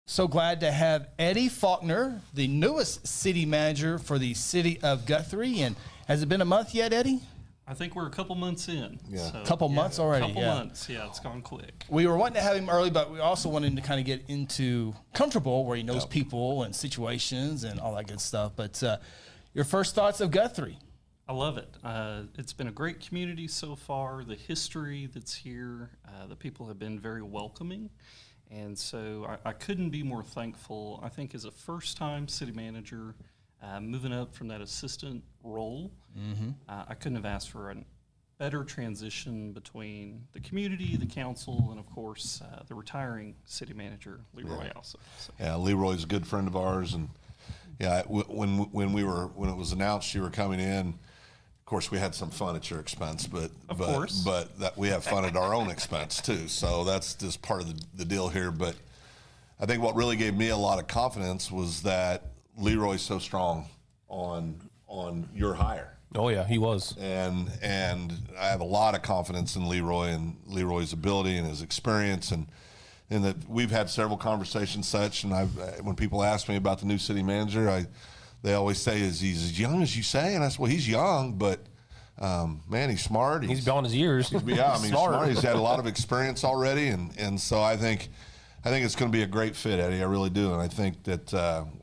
So glad to have Eddie Faulkner, the newest city manager for the city of Guthrie. And has it been a month yet, Eddie? I think we're a couple months in. Yeah. So, couple months already. Couple months. Yeah, it's gone quick. We were wanting to have him early, but we also wanted him to kind of get into comfortable where he knows people and situations and all that good stuff. But your first thoughts of Guthrie? I love it. It's been a great community so far. The history that's here, the people have been very welcoming. And so I couldn't be more thankful. I think as a first-time city manager, moving up from that assistant role, I couldn't have asked for a better transition between the community, the council, and of course the retiring city manager, Leroy also. So. Yeah, Leroy's a good friend of ours, and yeah, when it was announced you were coming in, of course we had some fun at your expense, but that we have fun at our own expense too. So that's just part of the deal here. But I think what really gave me a lot of confidence was that Leroy's so strong on your hire. Oh yeah, he was. And I have a lot of confidence in Leroy and Leroy's ability and his experience, and that we've had several conversations such. And when people ask me about the new city manager, they always say, "Is he as young as you say?" And I said, "Well, he's young, but man, he's smart. He's beyond his years. He's smart. He's had a lot of experience already, and so I think it's going to be a great fit, Eddie. I really do, and I think that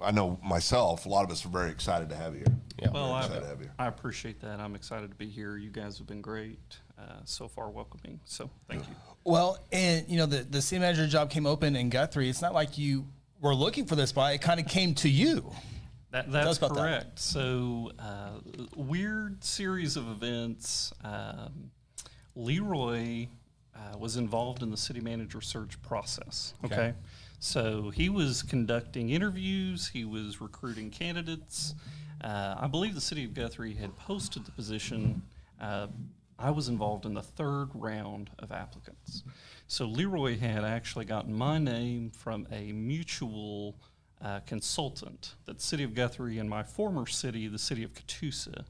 I know myself. A lot of us are very excited to have you here. Yeah. Well, I appreciate that. I'm excited to be here. You guys have been great so far, welcoming. So thank you. Well, and you know the city manager job came open in Guthrie. It's not like you were looking for this spot. It kind of came to you. That's correct. So, weird series of events. Leroy was involved in the city manager search process. Okay. So he was conducting interviews. He was recruiting candidates. I believe the city of Guthrie had posted the position. I was involved in the third round of applicants. So Leroy had actually gotten my name from a mutual consultant that the city of Guthrie and my former city, the city of Catoosa,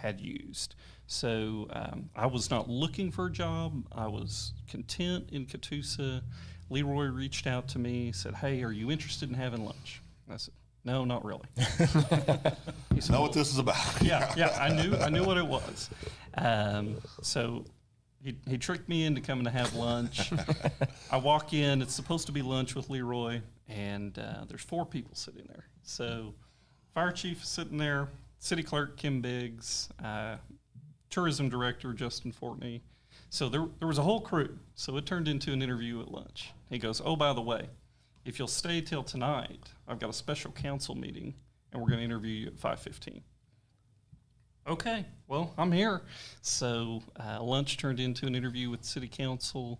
had used. So I was not looking for a job. I was content in Catoosa. Leroy reached out to me, said, "Hey, are you interested in having lunch?" I said, "No, not really." He said, know what this is about. yeah, I knew what it was. So he tricked me into coming to have lunch. I walk in. It's supposed to be lunch with Leroy, and there's 4 people sitting there. So fire chief is sitting there, city clerk Kim Biggs, tourism director Justin Fortney. So there was a whole crew. So it turned into an interview at lunch. He goes, "Oh, by the way, if you'll stay till tonight, I've got a special council meeting, and we're going to interview you at 5:15. Okay, well, I'm here. So lunch turned into an interview with city council,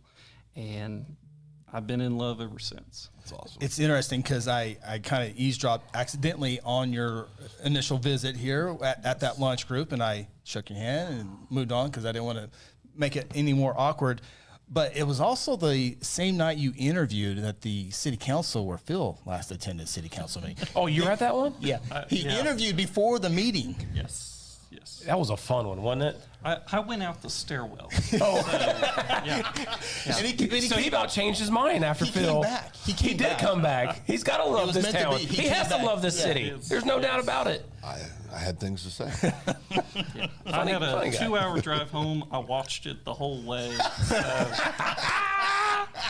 and I've been in love ever since. That's awesome. It's interesting because I kind of eavesdropped accidentally on your initial visit here at that lunch group, and I shook your hand and moved on because I didn't want to make it any more awkward. But it was also the same night you interviewed that the city council, where Phil last attended city council meeting. Oh, you were at that one? Yeah. He interviewed before the meeting. Yes. That was a fun one, wasn't it? I went out the stairwell. Oh. Yeah. And he about changed his mind after Phil. Came back. He did come back. He's got to love this town. He has to love this city. There's no doubt about it. I had things to say. I had a 2-hour drive home. I watched it the whole way.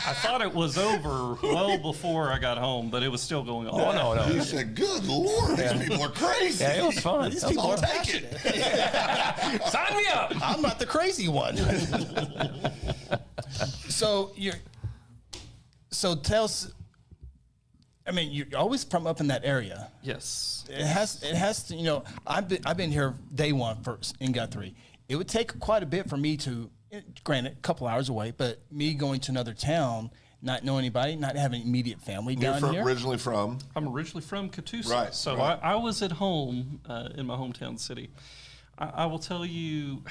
I thought it was over well before I got home, but it was still going on. Oh, no. You said, "Good Lord, these people are crazy." Yeah, it was fun. These people are passionate. Sign me up. I'm not the crazy one. So tell us. I mean, you're always from up in that area. Yes. It has to. You know, I've been here day one first in Guthrie. It would take quite a bit for me to. Granted, a couple hours away, but me going to another town, not know anybody, not having immediate family down here. You're originally from? I'm originally from Catoosa. Right. So right. I was at home in my hometown city. I will tell you,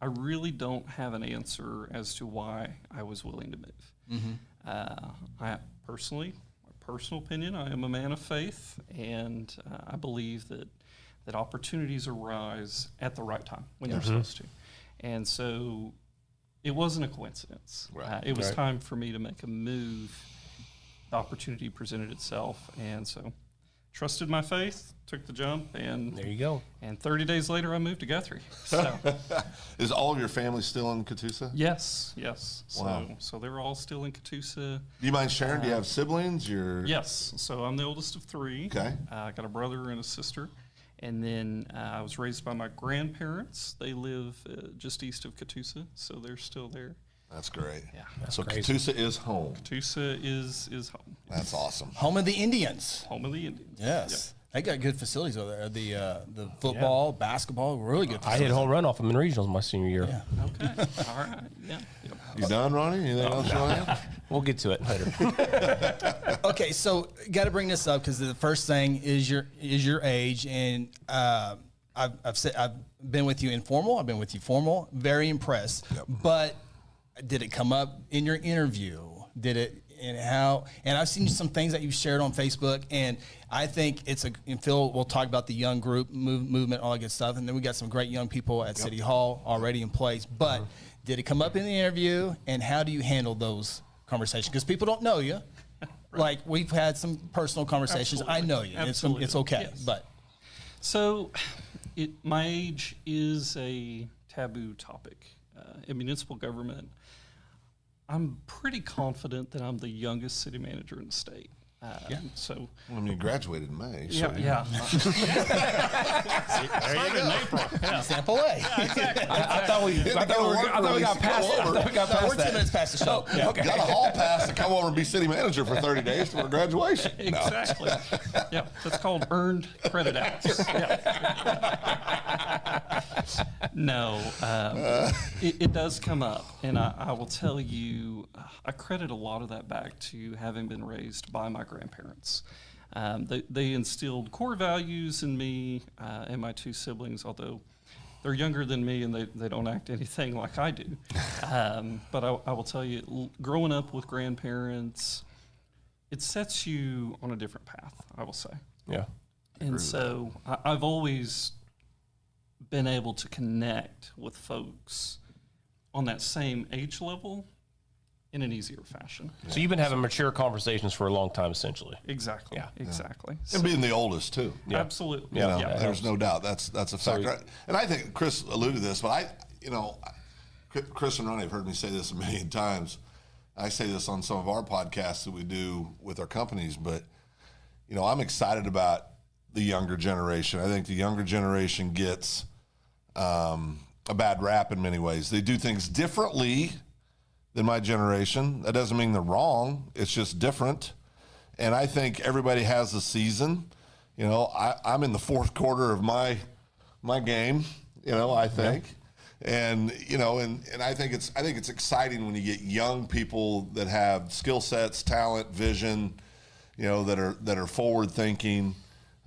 I really don't have an answer as to why I was willing to move. I personally, my personal opinion, I am a man of faith, and I believe that opportunities arise at the right time when they're supposed to. And so it wasn't a coincidence. Right. It was time for me to make a move the opportunity presented itself, and so trusted my faith, took the jump, and there you go. And 30 days later, I moved to Guthrie. So, is all of your family still in Catoosa? yes. Wow. So they're all still in Catoosa. Do you mind sharing? Do you have siblings? Yes. So I'm the oldest of three. Okay. I got a brother and a sister. And then I was raised by my grandparents. They live just east of Catoosa, so they're still there. That's great. Yeah. So crazy. Catoosa is home. Catoosa is home. That's awesome. Home of the Indians. Home of the Indians. Yes. They got good facilities over there. The football, basketball, really good I facilities. hit a home run off them in regionals my senior year. Yeah. Okay. All right. Yeah. Yep. You done, Ronnie? Anything else you want to add? We'll get to it later. Okay, so got to bring this up because the first thing is your age, and I've been with you informal. I've been with you formal. Very impressed. Yep. But did it come up in your interview? Did it? And how? And I've seen some things that you've shared on Facebook, and I think and Phil will talk about the young group movement, all that good stuff, and then we got some great young people at City Hall already in place. But did it come up in the interview, and how do you handle those conversations? Because people don't know you. Right. Like we've had some personal conversations. Absolutely. I know you. Absolutely. It's okay. Yes. But So, my age is a taboo topic in municipal government. I'm pretty confident that I'm the youngest city manager in the state. So, I mean, you graduated in May. So yeah. there you go. In April. Yeah. Sample A. Exactly. I thought we got past that. We're 10 minutes past the show. Yeah. Got a hall pass to come over and be city manager for 30 days for graduation. Exactly. Yeah, that's called earned credit outs. Yeah. No, it does come up, and I will tell you, I credit a lot of that back to having been raised by my grandparents. They instilled core values in me and my two siblings, although they're younger than me and they don't act anything like I do. But I will tell you, growing up with grandparents, it sets you on a different path, I will say. Yeah. And so I've always been able to connect with folks on that same age level in an easier fashion. So you've been having mature conversations for a long time, essentially. Exactly. Yeah. Exactly. And being the oldest, too. Yeah. Absolutely. You know, Yeah. there's no doubt that's a factor. So- And I think Chris alluded to this, but Chris and Ronnie have heard me say this a million times. I say this on some of our podcasts that we do with our companies, but I'm excited about the younger generation. I think the younger generation gets a bad rap in many ways. They do things differently than my generation. That doesn't mean they're wrong. It's just different. And I think everybody has a season. I'm in the fourth quarter of my game, I think. And I think it's exciting when you get young people that have skill sets, talent, vision, that are forward thinking.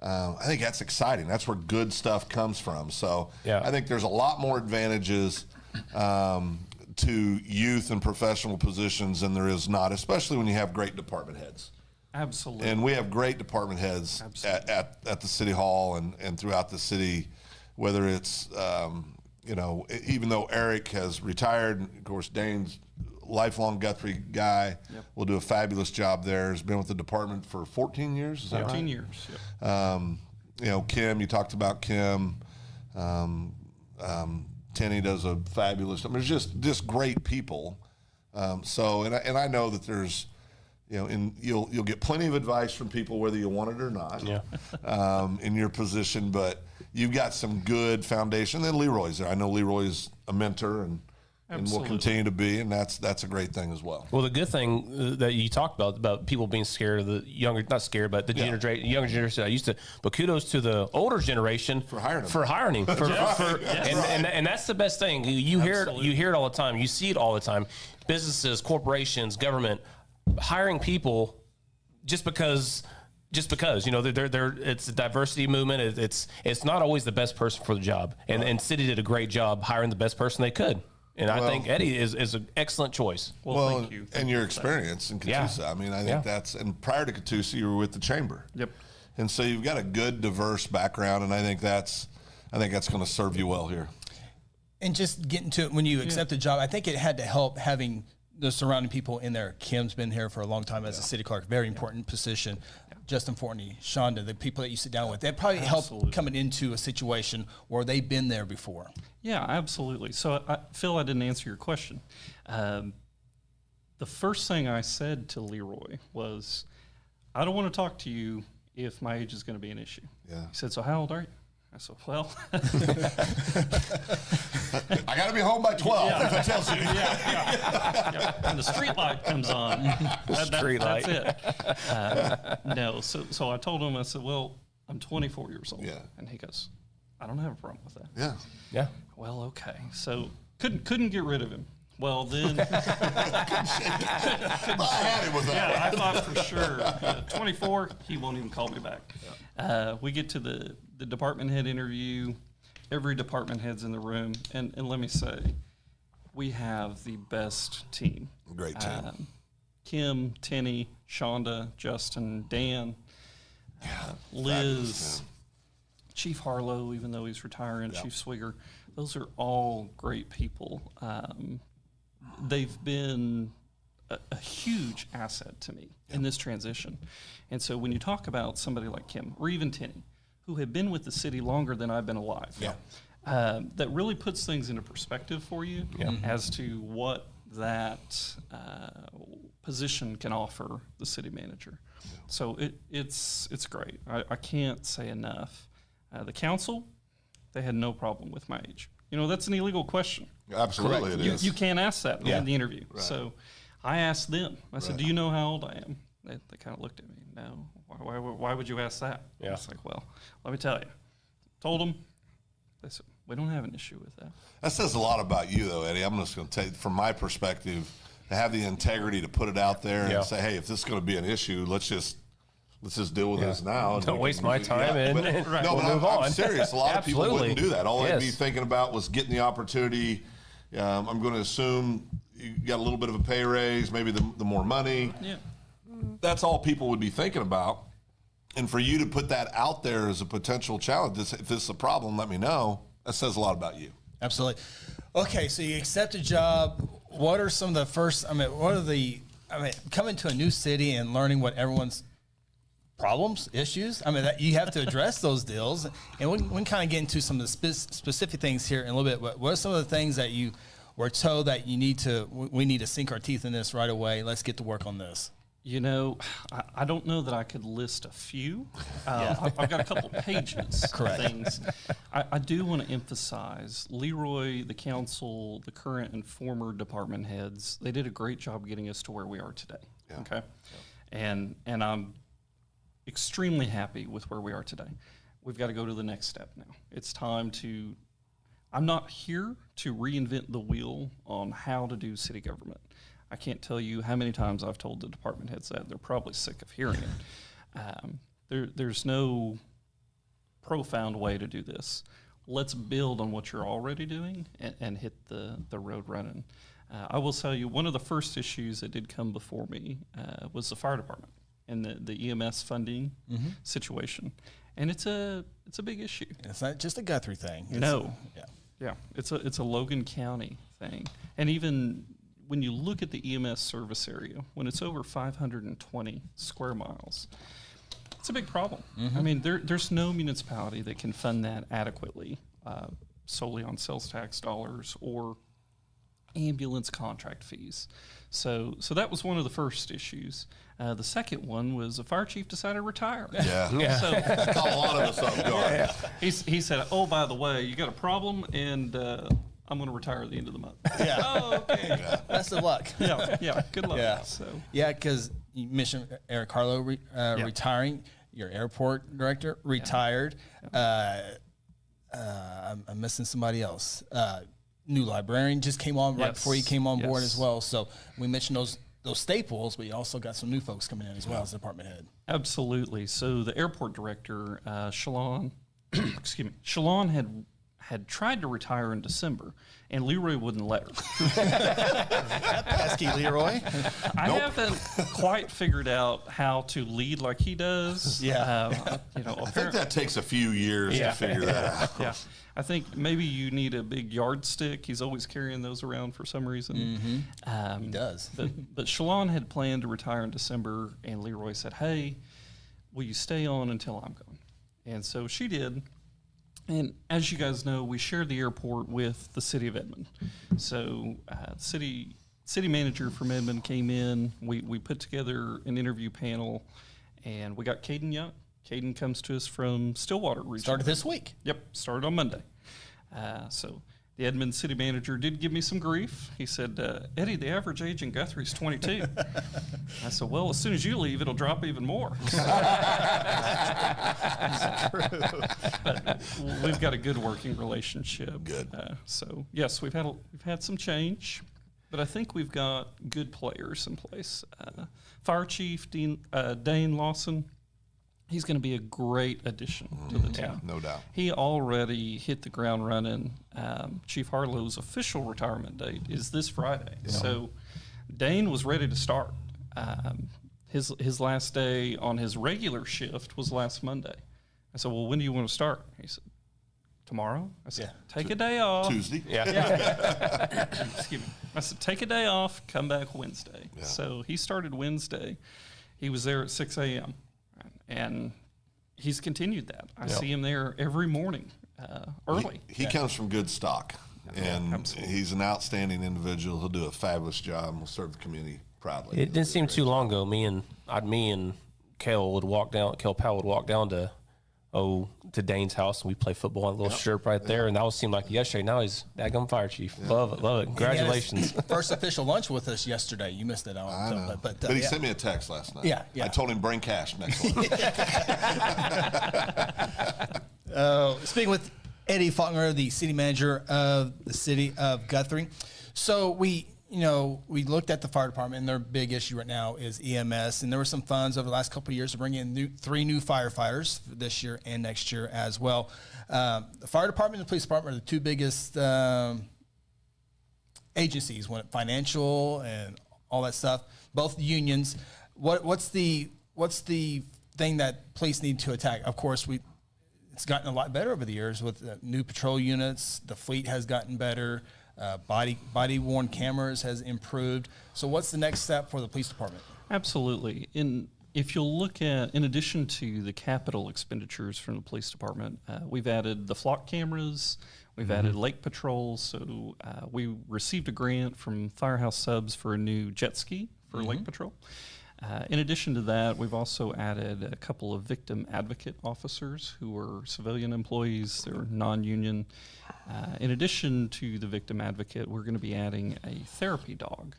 I think that's exciting. That's where good stuff comes from. So I think there's a lot more advantages to youth and professional positions than there is not, especially when you have great department heads. Absolutely. And we have great department heads at the city hall and throughout the city, whether it's, even though Eric has retired, of course, Dane's lifelong Guthrie guy, will do a fabulous job there. Has been with the department for 14 years, is that right? 14 years, yep. Kim, you talked about Kim. Tenny does a fabulous. I mean, there's just great people. And I know that there's, you'll get plenty of advice from people whether you want it or not. Yeah. In your position, but you've got some good foundation. Then Leroy's there. I know Leroy's a mentor and will continue to be, and that's a great thing as well. Well, the good thing that you talked about people being scared of the younger, not scared, but the younger generation. But kudos to the older generation For hiring them. And that's the best thing. You hear it all the time. You see it all the time. Businesses, corporations, government hiring people just because they're it's a diversity movement. It's not always the best person for the job, and City did a great job hiring the best person they could. And I think Eddie is an excellent choice. Well, thank you. And your experience in Catoosa. Yeah. I mean, I think and prior to Catoosa, you were with the chamber. Yep. And so you've got a good, diverse background, and I think that's going to serve you well here. And just getting to it, when you accept a job, I think it had to help having the surrounding people in there. Kim's been here for a long time as a city clerk, very important position. Justin Fortney, Shonda, the people that you sit down with, that probably help coming into a situation where they've been there before. Yeah, absolutely. So, Phil, I didn't answer your question. The first thing I said to Leroy was, I don't want to talk to you if my age is going to be an issue. Yeah. He said, so how old are you? I said, well. I got to be home by 12 if it tells you. Yeah. And the street light comes on. That's it. No, so I told him, I said, well, I'm 24 years old. Yeah. And he goes, I don't have a problem with that. Yeah. Yeah. Well, okay. So couldn't get rid of him. Well, then. I had him with that. Yeah, I thought for sure. 24, he won't even call me back. We get to the department head interview. Every department head's in the room. And let me say, we have the best team. Great team. Kim, Tenny, Shonda, Justin, Dan, Liz, Chief Harlow, even though he's retiring, Chief Swigger. Those are all great people. They've been a huge asset to me in this transition. And so when you talk about somebody like Kim, or even Tenny, who have been with the city longer than I've been alive, that really puts things into perspective for you as to what that position can offer the city manager. So it's great. I can't say enough. The council, they had no problem with my age. You know, that's an illegal question. Absolutely, it is. You can't ask that in the interview. Right. So I asked them. I said, do you know how old I am? They kind of looked at me. No. Why would you ask that? I was like, well, let me tell you. Told them. They said, we don't have an issue with that. That says a lot about you, though, Eddie. I'm just going to tell you, from my perspective, to have the integrity to put it out there and say, hey, if this is going to be an issue, let's just deal with this now. Don't waste my time and we'll move on. I'm serious. A lot of people wouldn't do that. All they'd be thinking about was getting the opportunity. I'm going to assume you got a little bit of a pay raise, maybe the more money. Yeah. That's all people would be thinking about. And for you to put that out there as a potential challenge, if this is a problem, let me know. That says a lot about you. Absolutely. Okay, so you accept a job. What are some of the first, coming to a new city and learning what everyone's problems, issues, that you have to address those deals. And we can kind of get into some of the specific things here in a little bit. What are some of the things that you were told that we need to sink our teeth in this right away? Let's get to work on this. You know, I don't know that I could list a few. I've got a couple pages of things. I do want to emphasize Leroy, the council, the current and former department heads, they did a great job getting us to where we are today. Yeah. Okay. Yeah. And I'm extremely happy with where we are today. We've got to go to the next step now. It's time to, I'm not here to reinvent the wheel on how to do city government. I can't tell you how many times I've told the department heads that. They're probably sick of hearing it. There's no profound way to do this. Let's build on what you're already doing and hit the road running. I will tell you, one of the first issues that did come before me was the fire department and the EMS funding situation. And it's a big issue. It's not just a Guthrie thing. It's a Logan County thing. And even when you look at the EMS service area, when it's over 520 square miles, it's a big problem. I mean, there's no municipality that can fund that adequately solely on sales tax dollars or ambulance contract fees. So that was one of the first issues. The second one was the fire chief decided to retire. Yeah. So a lot of us off guard. He said, oh, by the way, you got a problem, and I'm going to retire at the end of the month. Yeah. Oh, okay. Yeah. Best of luck. Yeah. Good luck. Yeah. So. Yeah, because you mentioned Eric Harlow retiring. Your airport director retired. I'm missing somebody else. New librarian just came on right before you came on board as well. So we mentioned those staples, but you also got some new folks coming in as well as department head. Absolutely. So the airport director, Shalon, Shalon had tried to retire in December, and Leroy wouldn't let her. That pesky Leroy. I haven't quite figured out how to lead like he does. Yeah. I think that takes a few years to figure that out. Yeah. I think maybe you need a big yardstick. He's always carrying those around for some reason. He does. But Shalon had planned to retire in December, and Leroy said, "Hey, will you stay on until I'm gone?" And so she did. And as you guys know, we share the airport with the city of Edmond. So city manager from Edmond came in. We put together an interview panel, and we got Caden Young. Caden comes to us from Stillwater region. Started this week. Yep, started on Monday. So the Edmond city manager did give me some grief. He said, "Eddie, the average age in Guthrie is 22. I said, "Well, as soon as you leave, it'll drop even more." But we've got a good working relationship. Good. So yes, we've had some change, but I think we've got good players in place. Fire Chief Dane Lawson. He's going to be a great addition to the team. No doubt. He already hit the ground running. Chief Harlow's official retirement date is this Friday. Yeah. So Dane was ready to start. His last day on his regular shift was last Monday. I said, "Well, when do you want to start?" He said, "Tomorrow." I said, "Take a day off." Tuesday. Yeah. Excuse me. I said, "Take a day off, come back Wednesday." Yeah. So he started Wednesday. He was there at 6 a.m. And he's continued that. I see him there every morning, early. He comes from good stock, and he's an outstanding individual. He'll do a fabulous job and will serve the community proudly. It didn't seem too long ago. Me and Kel would walk down. Kel Powell would walk down to Dane's house, and we play football on a little strip right there. And that seemed like yesterday. Now he's daggum fire chief. Love it. Congratulations. First official lunch with us yesterday. You missed it. I know. But he sent me a text last night. Yeah. I told him bring cash next one. Speaking with Eddie Faulkner, the city manager of the city of Guthrie. So we looked at the fire department, and their big issue right now is EMS. And there were some funds over the last couple of years to bring in 3 new firefighters this year and next year as well. The fire department and the police department are the 2 biggest agencies when financial and all that stuff. Both unions. What's the thing that police need to attack? Of course, it's gotten a lot better over the years with new patrol units. The fleet has gotten better. Body worn cameras has improved. So what's the next step for the police department? Absolutely. If you'll look at, in addition to the capital expenditures from the police department, we've added the flock cameras, we've added lake patrols. So we received a grant from Firehouse Subs for a new jet ski for lake patrol. In addition to that, we've also added a couple of victim advocate officers who are civilian employees. They're non-union. In addition to the victim advocate, we're going to be adding a therapy dog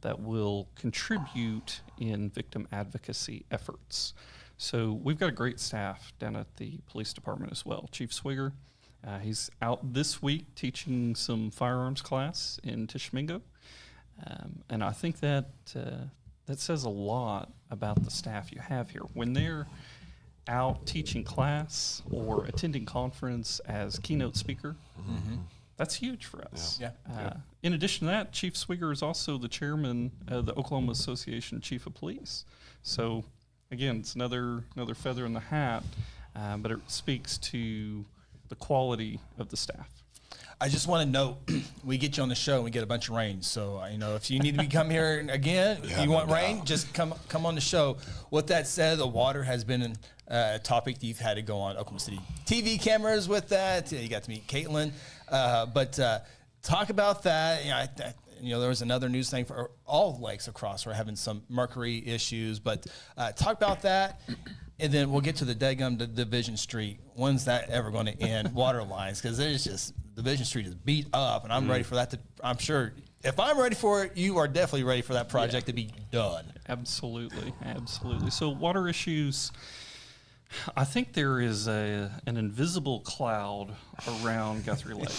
that will contribute in victim advocacy efforts. So we've got a great staff down at the police department as well. Chief Swigger, he's out this week teaching some firearms class in Tishomingo. And I think that says a lot about the staff you have here. When they're out teaching class or attending conference as keynote speaker, that's huge for us. Yeah. In addition to that, Chief Swigger is also the chairman of the Oklahoma Association Chief of Police. So again, it's another feather in the hat, but it speaks to the quality of the staff. I just want to note, we get you on the show and we get a bunch of rain. So, if you need to come here again, if you want rain, just come on the show. With that said, the water has been a topic that you've had to go on Oklahoma City TV cameras with that. You got to meet Caitlin. But talk about that. There was another news thing for all lakes across. We're having some mercury issues. But talk about that. And then we'll get to the Division Street. When's that ever going to end? Water lines, because there's just Division Street is beat up, and I'm ready for that. I'm sure if I'm ready for it, you are definitely ready for that project to be done. Absolutely. So water issues. I think there is an invisible cloud around Guthrie Lake.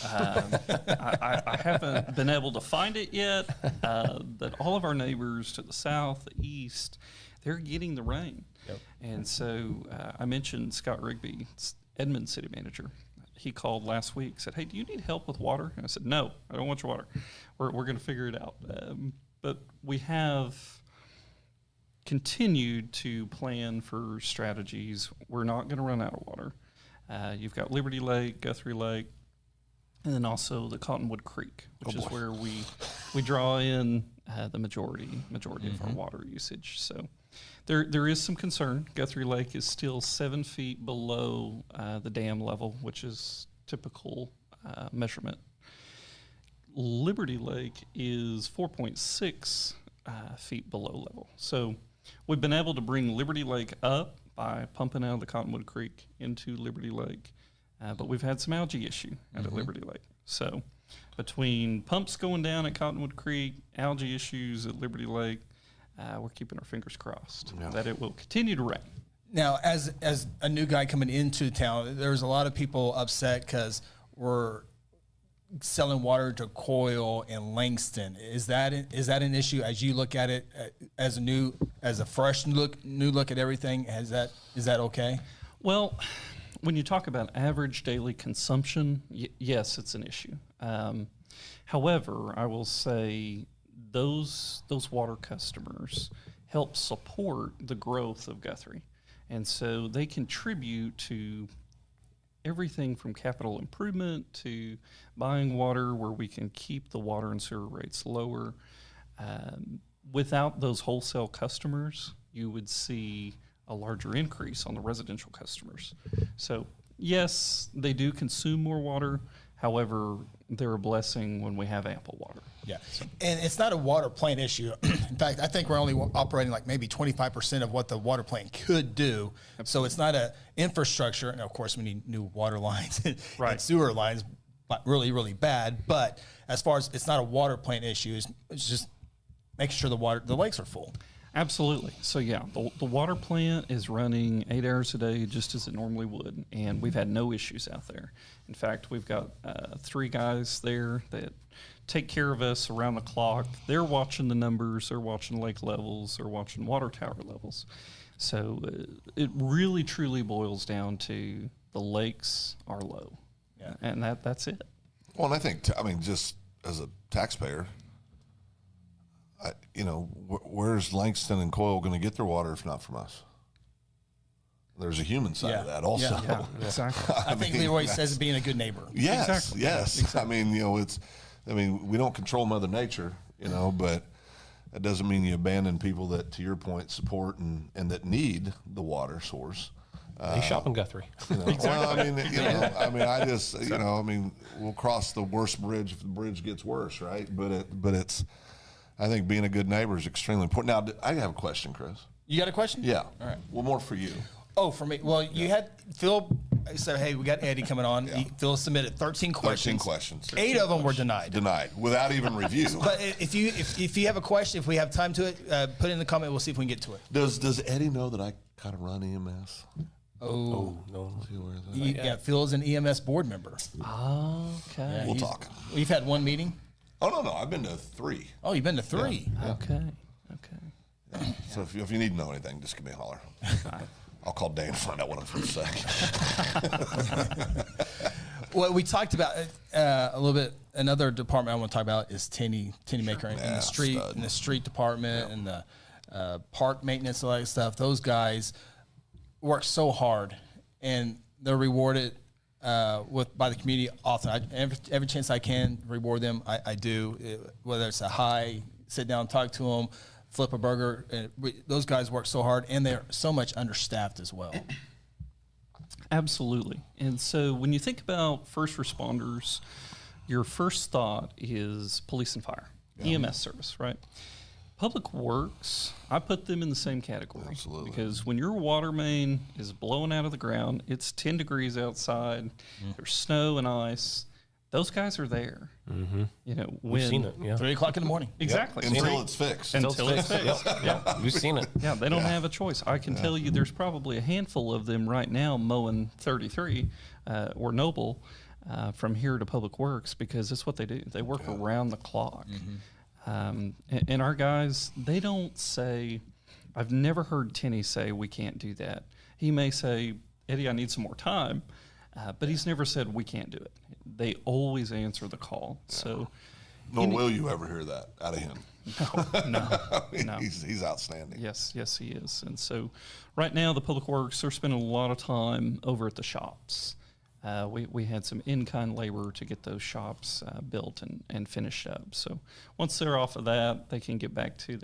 I haven't been able to find it yet. That all of our neighbors to the south, the east, they're getting the rain. Yep. And so I mentioned Scott Rigby, Edmond city manager. he called last week, said, "Hey, do you need help with water?" And I said, "No, I don't want your water. We're going to figure it out." But we have continued to plan for strategies. We're not going to run out of water. You've got Liberty Lake, Guthrie Lake, and then also the Cottonwood Creek, which is where we draw in the majority of our water usage. So there is some concern. Guthrie Lake is still 7 feet below the dam level, which is typical measurement. Liberty Lake is 4.6 feet below level. So we've been able to bring Liberty Lake up by pumping out of the Cottonwood Creek into Liberty Lake, but we've had some algae issue at Liberty Lake. So between pumps going down at Cottonwood Creek, algae issues at Liberty Lake, we're keeping our fingers crossed that it will continue to rain. Now, as a new guy coming into town, there's a lot of people upset because we're selling water to Coyle and Langston. Is that an issue as you look at it as a fresh new look at everything? Is that okay? Well, when you talk about average daily consumption, yes, it's an issue. However, I will say those water customers help support the growth of Guthrie, and so they contribute to everything from capital improvement to buying water where we can keep the water and sewer rates lower. Without those wholesale customers, you would see a larger increase on the residential customers. So yes, they do consume more water. However, they're a blessing when we have ample water. Yeah, and it's not a water plant issue. In fact, I think we're only operating like maybe 25% of what the water plant could do. So it's not a infrastructure, and of course we need new water lines and sewer lines, but really, really bad. But as far as it's not a water plant issue, it's just making sure the lakes are full. Absolutely. So yeah, the water plant is running 8 hours a day just as it normally would, and we've had no issues out there. In fact, we've got 3 guys there that take care of us around the clock. They're watching the numbers, they're watching lake levels, they're watching water tower levels. So it really truly boils down to the lakes are low, and that's it. Well, and I think, just as a taxpayer, where's Langston and Coyle going to get their water if not from us? There's a human side of that also. Yeah, exactly. I think Leroy says being a good neighbor. Yes, exactly. yes. Exactly. We don't control Mother Nature, but that doesn't mean you abandon people that, to your point, support and that need the water source. They shop in Guthrie. We'll cross the worst bridge if the bridge gets worse, right? But it's. I think being a good neighbor is extremely important. Now, I have a question, Chris. You got a question? Yeah. All right. Well, more for you. Oh, for me. Well, you had Phil said, "Hey, we got Eddie coming on." Yeah. Phil submitted 13 questions. 13 questions. 8 of them were denied. Denied without even review. But if you have a question, if we have time to it, put it in the comment. We'll see if we can get to it. Does Eddie know that I kind of run EMS? Oh no. Yeah, Phil's an EMS board member. Okay. We'll talk. We've had one meeting. Oh, no. I've been to 3. Oh, you've been to 3. Yeah. Okay. Yeah. So if you need to know anything, just give me a holler. I'll call Dan and find out what I'm supposed to say. Well, we talked about a little bit. Another department I want to talk about is Tinny Maker in the street, stud. in the street department and the park maintenance and all that stuff. Those guys work so hard, and they're rewarded by the community often. Every chance I can reward them, I do. Whether it's a hi, sit down, talk to them, flip a burger. Those guys work so hard, and they're so much understaffed as well. Absolutely. And so when you think about first responders, your first thought is police and fire, EMS service, right? Public Works, I put them in the same category. Absolutely. Because when your water main is blowing out of the ground, it's 10 degrees outside, there's snow and ice, those guys are there. Mm-hmm. When We've seen it. Yeah. 3 o'clock in the morning. Exactly. Until it's fixed. Until it's fixed. Yeah. We've seen it. Yeah, they don't have a choice. I can tell you there's probably a handful of them right now mowing 33 or Noble from here to Public Works because it's what they do. They work around the clock. And our guys, they don't say, I've never heard Tinny say we can't do that. He may say, Eddie, I need some more time. But he's never said we can't do it. They always answer the call. So, Nor will you ever hear that out of him. No. He's outstanding. Yes, he is. And so right now the Public Works are spending a lot of time over at the shops. We had some in-kind labor to get those shops built and finished up. So once they're off of that, they can get back to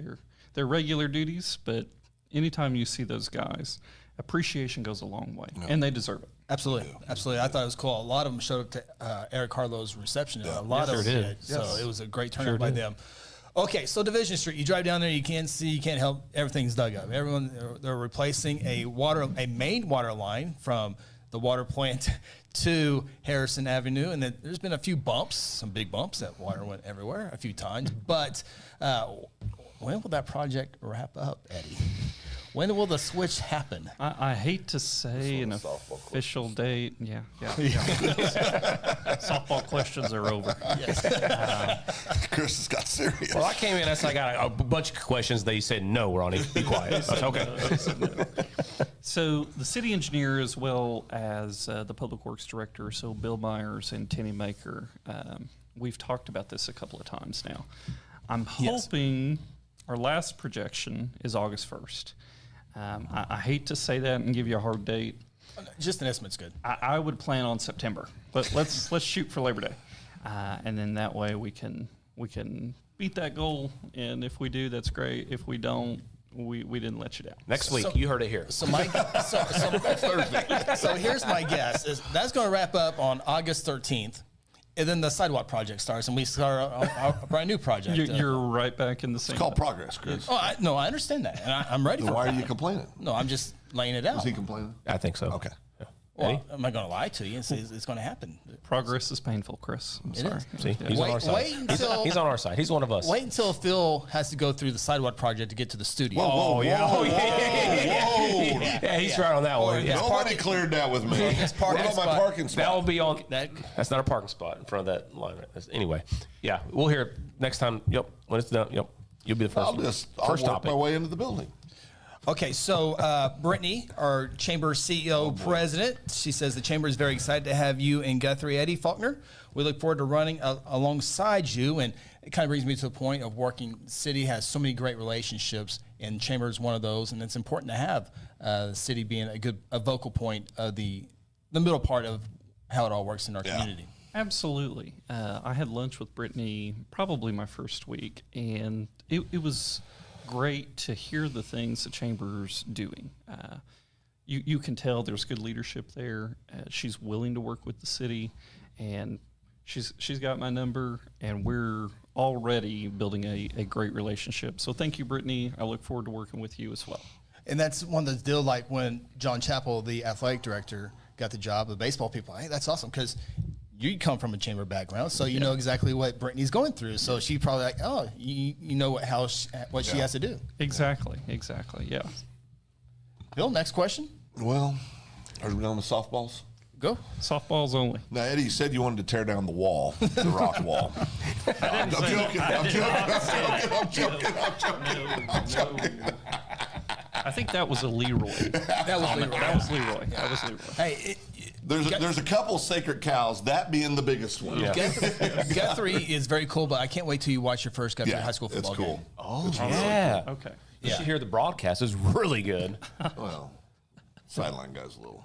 their regular duties. But anytime you see those guys, appreciation goes a long way, and they deserve it. Absolutely. I thought it was cool. A lot of them showed up to Eric Harlow's reception. A lot of them did. So it was a great turnout by them. Okay, so Division Street, you drive down there, you can't help, everything's dug up. They're replacing a main water line from the water plant to Harrison Avenue, and then there's been a few bumps, some big bumps. That water went everywhere a few times. But when will that project wrap up, Eddie? When will the switch happen? I hate to say an official date. Yeah. Softball questions are over. Yes. Chris has got serious. Well, I came in, I got a bunch of questions. They said, no, Ronnie, be quiet. Okay. So the city engineer, as well as the public works director, so Bill Myers and Timmy Maker, we've talked about this a couple of times now. I'm hoping our last projection is August 1st. I hate to say that and give you a hard date. Just an estimate's good. I would plan on September, but let's shoot for Labor Day, and then that way we can beat that goal. And if we do, that's great. If we don't, we didn't let you down. Next week, you heard it here. So here's my guess: is that's going to wrap up on August 13th. And then the sidewalk project starts, and we start a brand new project. You're right back in the same. It's called progress, Chris. Oh, I understand that, and I'm ready for it. Why are you complaining? No, I'm just laying it out. Is he complaining? I think so. Okay. Well, am I going to lie to you and say it's going to happen? Progress is painful, Chris. I'm sorry. See, he's on our side. He's on our side. He's one of us. Wait until Phil has to go through the sidewalk project to get to the studio. Whoa. Yeah, he's right on that one. Yeah. Nobody cleared that with me. What about my parking spot? That will be on. That's not a parking spot in front of that line. Anyway, yeah, we'll hear it next time. Yep, when it's done. Yep, you'll be the first. I'll work topic. my way into the building. Okay, so Brittany, our chamber CEO president, she says the chamber is very excited to have you and Guthrie, Eddie Faulkner. We look forward to running alongside you, and it kind of brings me to the point of working. The city has so many great relationships, and chamber is one of those, and it's important to have the city being a vocal point of the middle part of how it all works in our community. Absolutely. I had lunch with Brittany probably my first week, and it was great to hear the things the chamber's doing. You can tell there's good leadership there. She's willing to work with the city, and she's got my number, and we're already building a great relationship. So thank you, Brittany. I look forward to working with you as well. And that's one of the deal, like when John Chappell, the athletic director, got the job, the baseball people, hey, that's awesome, because you come from a chamber background, so you know exactly what Brittany's going through. So she probably like, oh, you know what she has to do. Exactly. Yeah. Bill, next question. Well, are we on the softballs? Go. Softballs only. Now, Eddie, you said you wanted to tear down the wall, the rock wall. I'm joking. I think that was a Leroy. That was Leroy. Hey, there's a couple sacred cows, that being the biggest one. Yeah. Guthrie is very cool, but I can't wait till you watch your first Guthrie high school football it's cool. game. Oh, yeah. Okay. You should hear the broadcast. It's really good. Well, sideline guy's a little.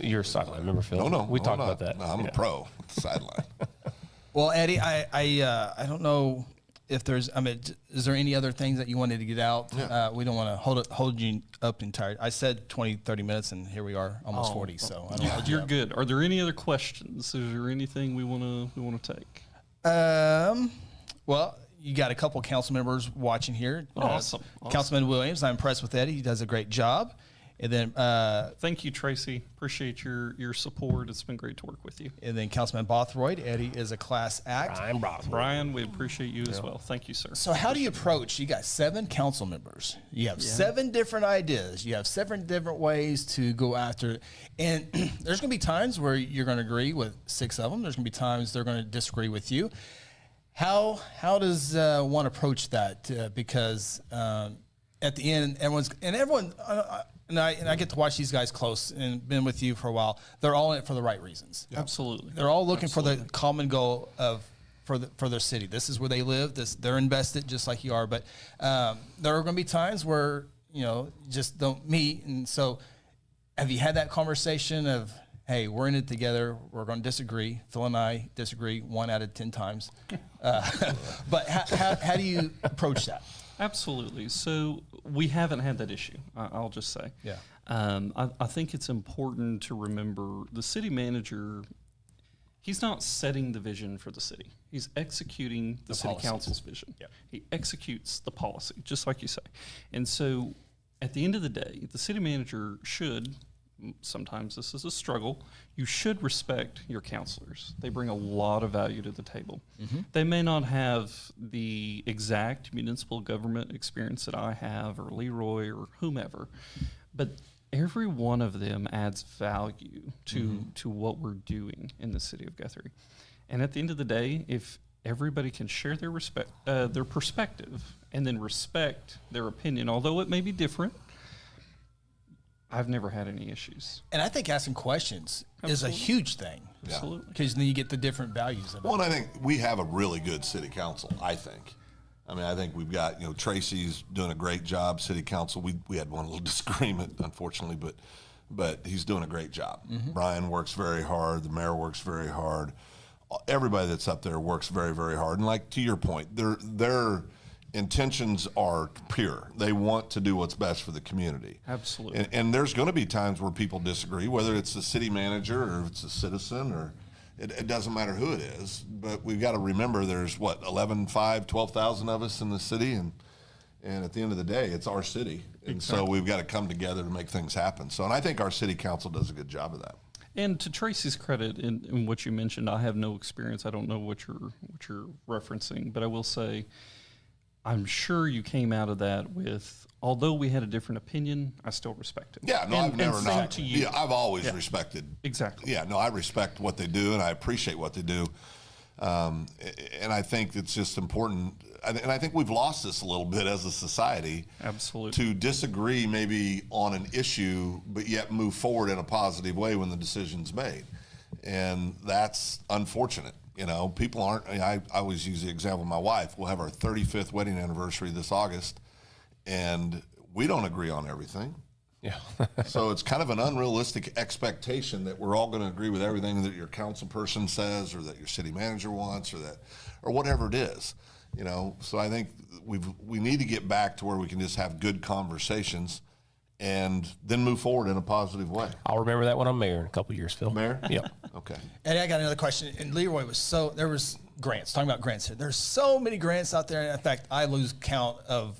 You're a sideline, remember, Phil? No, we talked about that. No, I'm a pro with the sideline. Well, Eddie, I don't know if there's. I mean, is there any other things that you wanted to get out? Yeah. We don't want to hold you up entirely. I said 20, 30 minutes, and here we are, almost 40. So I don't hold you You're up. good. Are there any other questions? Is there anything we want to take? Well, you got a couple council members watching here. Awesome. Councilman Williams, I'm impressed with Eddie. He does a great job. And then Thank you, Tracy. Appreciate your support. It's been great to work with you. Councilman Bothroyd. Eddie is a class act. I'm Roth. Brian, we appreciate you as well. Thank you, sir. So how do you approach? You got 7 council members. You have 7 different ideas. You have 7 different ways to go after it. And there's going to be times where you're going to agree with 6 of them. There's going to be times they're going to disagree with you. How does one approach that? Because at the end, everyone, and I get to watch these guys close and been with you for a while. They're all in it for the right reasons. Absolutely. They're all looking for the common goal for their city. This is where they live. They're invested just like you are. But there are going to be times where just don't meet. And so, have you had that conversation of, hey, we're in it together. We're going to disagree. Phil and I disagree 1 out of 10 times. But how do you approach that? Absolutely. So we haven't had that issue, I'll just say. Yeah. I think it's important to remember the city manager, he's not setting the vision for the city. He's executing the city policies. council's vision. Yep. He executes the policy, just like you say. And so at the end of the day, the city manager should, sometimes this is a struggle, you should respect your counselors. They bring a lot of value to the table. Mm-hmm. They may not have the exact municipal government experience that I have or Leroy or whomever, but every one of them adds value to what we're doing in the city of Guthrie. And at the end of the day, if everybody can share their perspective and then respect their opinion, although it may be different, I've never had any issues. And I think asking questions is a huge thing. Absolutely. Because then you get the different values of it. Well, and I think we have a really good city council, I think. I think we've got, Tracy's doing a great job, city council. We had one little disagreement, unfortunately, but he's doing a great job. Mm-hmm. Brian works very hard. The mayor works very hard. Everybody that's up there works very, very hard. And like to your point, their intentions are pure. They want to do what's best for the community. Absolutely. And there's going to be times where people disagree, whether it's the city manager or it's a citizen, or it doesn't matter who it is. But we've got to remember there's 12,000 of us in the city, and at the end of the day, it's our city. And so we've got to come together to make things happen. And I think our city council does a good job of that. And to Tracy's credit, in what you mentioned, I have no experience. I don't know what you're referencing, but I will say, I'm sure you came out of that with, although we had a different opinion, I still respect it. Yeah, no, I've never not. To you. Yeah, I've always respected. Exactly. Yeah, no, I respect what they do, and I appreciate what they do. And I think it's just important. And I think we've lost this a little bit as a society. Absolutely. To disagree maybe on an issue, but yet move forward in a positive way when the decision's made. And that's unfortunate. People aren't. I always use the example of my wife. We'll have our 35th wedding anniversary this August, and we don't agree on everything. Yeah. So it's kind of an unrealistic expectation that we're all going to agree with everything that your council person says, or that your city manager wants, or whatever it is. So I think we need to get back to where we can just have good conversations and then move forward in a positive way. I'll remember that when I'm mayor in a couple of years, Phil. Mayor? Yep. Okay. And I got another question. And Leroy there was grants, talking about grants here. There's so many grants out there. In fact, I lose count of,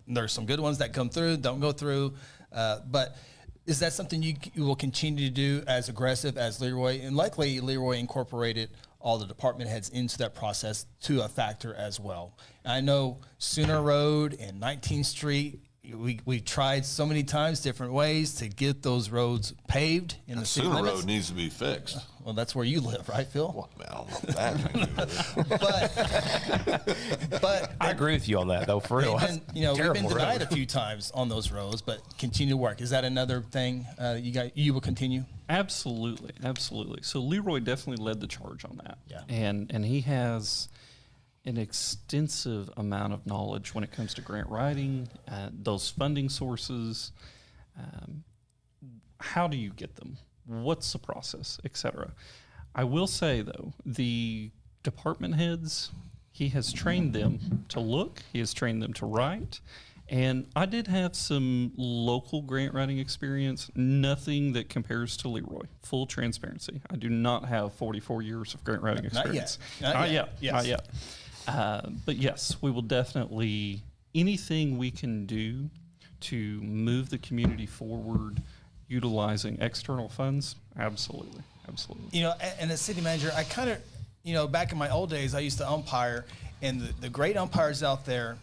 there's some good ones that come through, don't go through. But is that something you will continue to do as aggressive as Leroy? And likely Leroy incorporated all the department heads into that process to a factor as well. And I know Sooner Road and 19th Street, we tried so many times, different ways to get those roads paved in the city Sooner limits. Road needs to be fixed. Well, that's where you live, right, Phil? Well, I don't know what that But I agree with you on that, though, for real. we've been Terrible denied road. a few times on those roads, but continue to work. Is that another thing you will continue? Absolutely. So Leroy definitely led the charge on that. Yeah. And he has an extensive amount of knowledge when it comes to grant writing, those funding sources. How do you get them? What's the process, etc. I will say, though, the department heads, he has trained them to look, he has trained them to write. And I did have some local grant writing experience, nothing that compares to Leroy. Full transparency. I do not have 44 years of grant writing experience. Not yet. Yes. Not yet. But yes, we will definitely, anything we can do to move the community forward utilizing external funds, absolutely. And as city manager, I kind of, back in my old days, I used to umpire, and the great umpires out there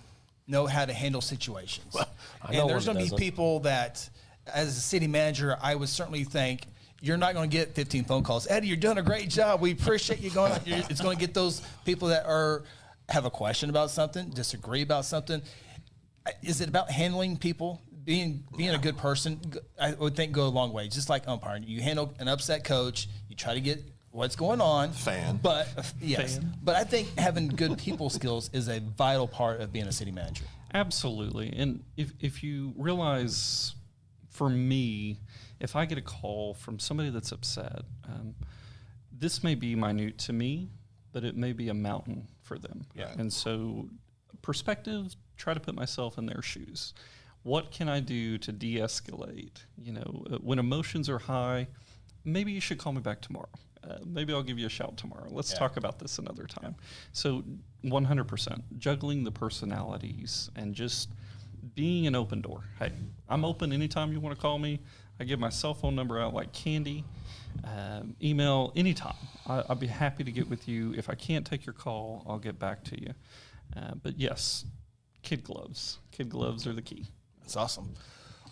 know how to handle situations. Well, and there's going to be people that, as a city manager, I would certainly think, you're not going to get 15 phone calls. Eddie, you're doing a great job. We appreciate you going. It's going to get those people that have a question about something, disagree about something. is it about handling people? Being a good person, I would think go a long way. Just like umpiring, you handle an upset coach, you try to get what's going on. But yes, but I think having good people skills is a vital part of being a city manager. Absolutely. And if you realize, for me, if I get a call from somebody that's upset, this may be minute to me, but it may be a mountain for them. Yeah. And so perspective, try to put myself in their shoes. What can I do to de-escalate? You know, when emotions are high, maybe you should call me back tomorrow. Maybe I'll give you a shout tomorrow. Let's talk about this another time. So 100%, juggling the personalities and just being an open door. Hey, I'm open anytime you want to call me. I give my cell phone number out like candy. Email anytime. I'll be happy to get with you. If I can't take your call, I'll get back to you. But yes, kid gloves. Kid gloves are the key. That's awesome.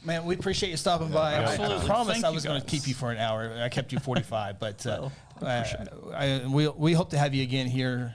Man, we appreciate you stopping by. Absolutely. I promised Thank I you was going to guys. keep you for an hour. I kept you 45, but Well, we hope to have you again here.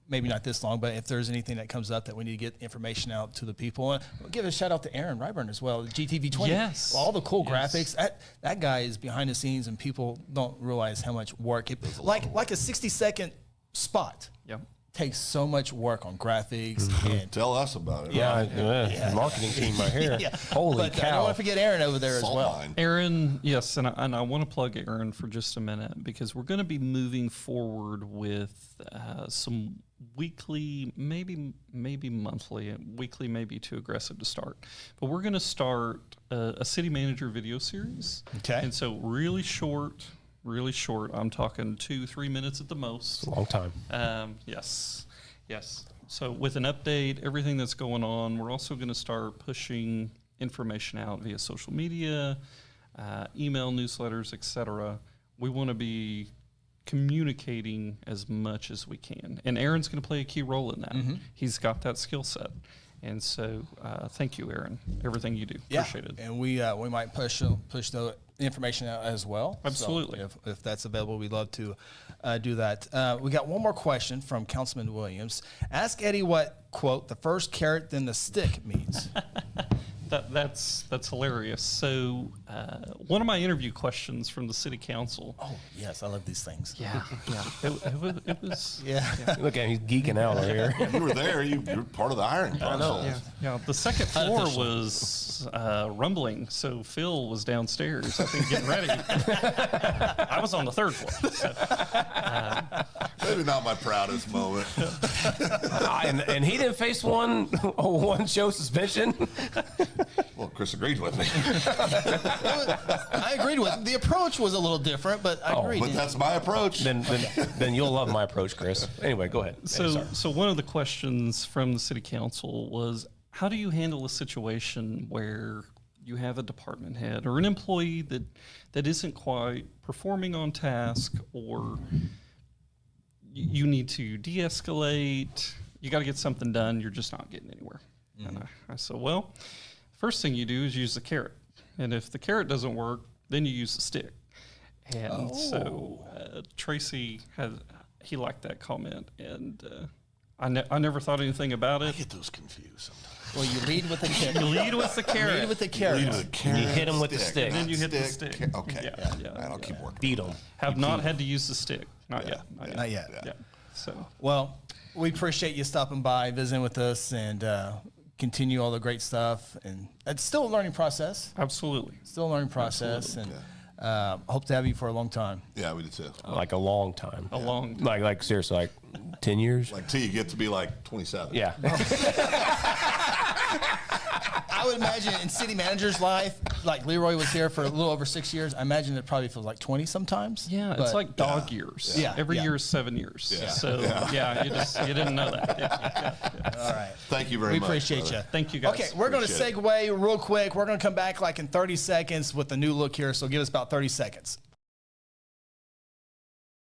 Maybe not this long, but if there's anything that comes up that we need to get information out to the people, and we'll give a shout out to Aaron Ryburn as well, GTV20. Yes. All the cool Yes. graphics. That guy is behind the scenes, and people don't realize how much work it like a 60-second spot. Yep. Takes so much work on graphics and Tell us about it. Yeah, marketing team right here. Holy but I don't cow. want to forget Aaron over there as Salt well. mine. Aaron, yes, and I want to plug Aaron for just a minute because we're going to be moving forward with some weekly, maybe monthly. Weekly may be too aggressive to start, but we're going to start a city manager video series. Okay. And so really short. I'm talking 2-3 minutes at the most. Long time. Yes. So with an update, everything that's going on, we're also going to start pushing information out via social media, email, newsletters, etc. We want to be communicating as much as we can, and Aaron's going to play a key role in that. He's got that skill set, and so thank you, Aaron. Everything you do, appreciate it. And we might push the information out as well. Absolutely. So if that's available, we'd love to do that. We got one more question from Councilman Williams. Ask Eddie what, quote, the first carrot then the stick means. That's hilarious. So one of my interview questions from the city council. Oh, yes, I love these things. Yeah. It was. Yeah. Look at him, he's geeking out over here. You were there. You're part of the hiring process. Yeah. The second floor was rumbling, so Phil was downstairs, I think, getting ready. I was on the third floor. So, Maybe not my proudest moment. and he didn't face one show suspension. Well, Chris agreed with me. I agreed with him. The approach was a little different, but I agreed. But that's my approach. Then you'll love my approach, Chris. Anyway, go ahead. so one of the questions from the city council was, how do you handle a situation where you have a department head or an employee that isn't quite performing on task, or you need to de-escalate, you got to get something done, you're just not getting anywhere? And I said, well, first thing you do is use the carrot. And if the carrot doesn't work, then you use the stick. And so Tracy he liked that comment. And I never thought anything about I it. get those confused sometimes. Well, you lead with the carrot. You lead with the carrot. Lead with the carrot. Lead with a carrot, You hit 'em with the stick. Then you hit the stick. Okay. Yeah, All right, I'll keep working. Beat them. Have not had to use the stick. Not yet. Not yet. Yeah. So Well, we appreciate you stopping by, visiting with us, and continue all the great stuff. And it's still a learning process. absolutely. Still a learning process, and hope to have you for a long time. Yeah, we did too. Like a long time. A long Like seriously, like 10 years? Like till you get to be like 27. Yeah. I would imagine in city manager's life, like Leroy was here for a little over 6 years. I imagine it probably feels like 20 sometimes. Yeah, but- it's like dog years. Yeah. Every Yeah. year is 7 years. Yeah. So you didn't know that. Yeah. All right. Thank you very We much. appreciate brother. you. Thank you, guys. Okay, we're going to Appreciate segue real quick. We're going to come back like in 30 seconds with a new look here. So give us about 30 seconds.